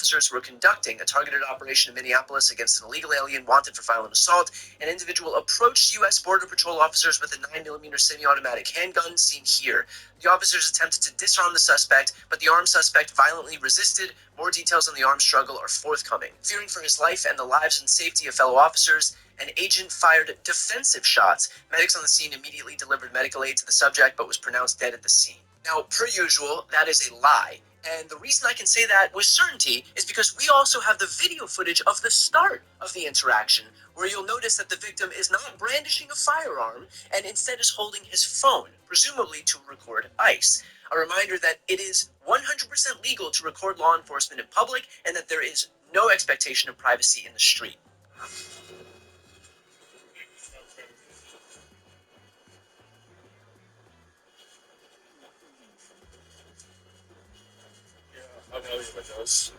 officers were conducting a targeted operation in Minneapolis against an illegal alien wanted for violent assault. An individual approached U.S. Border Patrol officers with a 9mm semi-automatic handgun seen here. The officers attempted to disarm the suspect, but the armed suspect violently resisted. More details on the armed struggle are forthcoming. Fearing for his life and the lives and safety of fellow officers, an agent fired defensive shots. Medics on the scene immediately delivered medical aid to the subject, but was pronounced dead at the scene. Now, per usual, that is a lie. And the reason I can say that with certainty is because we also have the video footage of the start of the interaction, where you'll notice that the victim is not brandishing a firearm and instead is holding his phone, presumably to record ICE. A reminder that it is 100% legal to record law enforcement in public and that there is no expectation of privacy in the street. I know it does.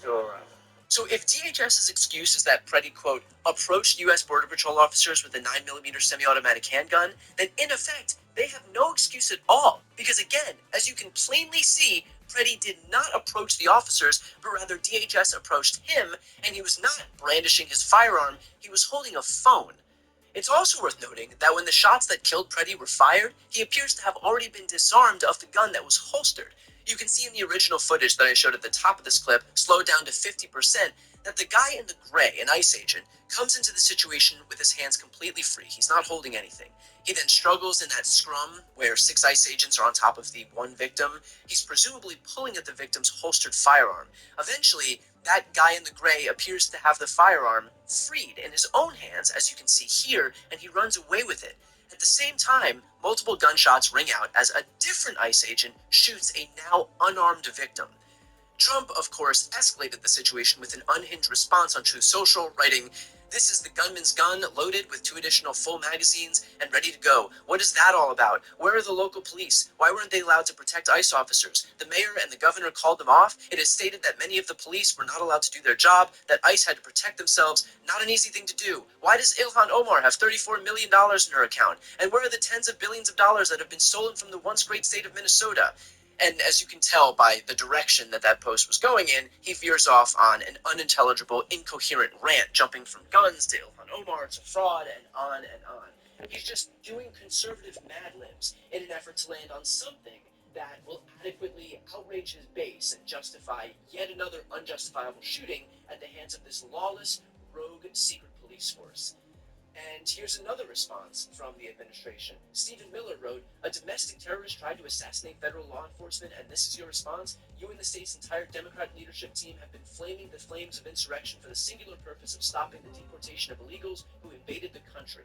Go around. So if DHS's excuse is that Preddy, quote, approached U.S. Border Patrol officers with a 9mm semi-automatic handgun, then in effect, they have no excuse at all. Because again, as you can plainly see, Preddy did not approach the officers, but rather DHS approached him, and he was not brandishing his firearm, he was holding a phone. It's also worth noting that when the shots that killed Preddy were fired, he appears to have already been disarmed of the gun that was holstered. You can see in the original footage that I showed at the top of this clip, slowed down to 50%, that the guy in the gray, an ICE agent, comes into the situation with his hands completely free. He's not holding anything. He then struggles in that scrum where 6 ICE agents are on top of the one victim. He's presumably pulling at the victim's holstered firearm. Eventually, that guy in the gray appears to have the firearm freed in his own hands, as you can see here, and he runs away with it. At the same time, multiple gunshots ring out as a different ICE agent shoots a now unarmed victim. Trump, of course, escalated the situation with an unhinged response on Truth Social, writing, "This is the gunman's gun, loaded with 2 additional full magazines and ready to go. What is that all about? Where are the local police? Why weren't they allowed to protect ICE officers? The mayor and the governor called them off. It is stated that many of the police were not allowed to do their job, that ICE had to protect themselves. Not an easy thing to do. Why does Ilhan Omar have $34 million in her account? And where are the tens of billions of dollars that have been stolen from the once great state of Minnesota?" And as you can tell by the direction that that post was going in, he veers off on an unintelligible, incoherent rant, jumping from guns to Ilhan Omar to fraud and on and on. He's just doing conservative Mad Libs in an effort to land on something that will adequately outrage his base and justify yet another unjustifiable shooting at the hands of this lawless, rogue secret police force. And here's another response from the administration. Stephen Miller wrote, "A domestic terrorist tried to assassinate federal law enforcement, and this is your response? You and the state's entire Democrat leadership team have been flaming the flames of insurrection for the singular purpose of stopping the deportation of illegals who invaded the country."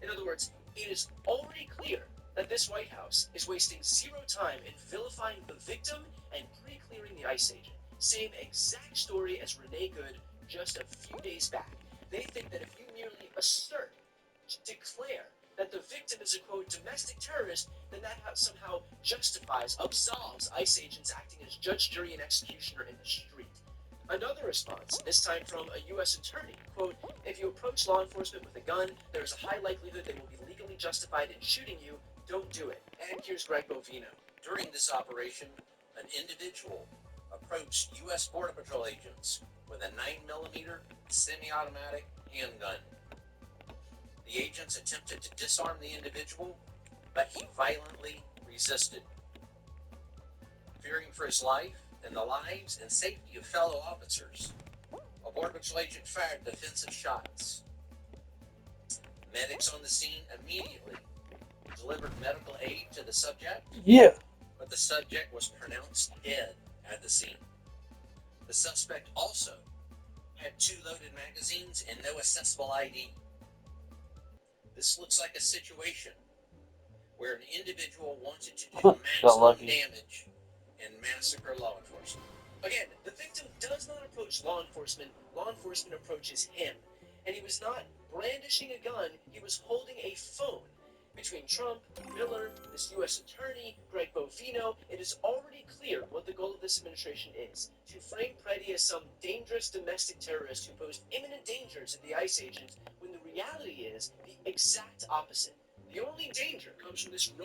In other words, it is already clear that this White House is wasting zero time in vilifying the victim and pre-clearing the ICE agent. Same exact story as Renee Good just a few days back. They think that if you merely assert, declare that the victim is a, quote, domestic terrorist, then that somehow justifies, absolves ICE agents acting as judge, jury, and executioner in the street. Another response, this time from a U.S. attorney, quote, "If you approach law enforcement with a gun, there is a high likelihood they will be legally justified in shooting you. Don't do it." And here's Greg Bovino. During this operation, an individual approached U.S. Border Patrol agents with a 9mm semi-automatic handgun. The agents attempted to disarm the individual, but he violently resisted. Fearing for his life and the lives and safety of fellow officers, a Border Patrol agent fired defensive shots. Medics on the scene immediately delivered medical aid to the subject, but the subject was pronounced dead at the scene. The suspect also had 2 loaded magazines and no accessible ID. This looks like a situation where an individual wanted to do maximum damage and massacre law enforcement. Again, the victim does not approach law enforcement approaches him. And he was not brandishing a gun, he was holding a phone. Between Trump, Miller, this U.S. attorney, Greg Bovino, it is already clear what the goal of this administration is: to frame Preddy as some dangerous domestic terrorist who posed imminent danger to the ICE agents, when the reality is the exact opposite. The only danger comes from this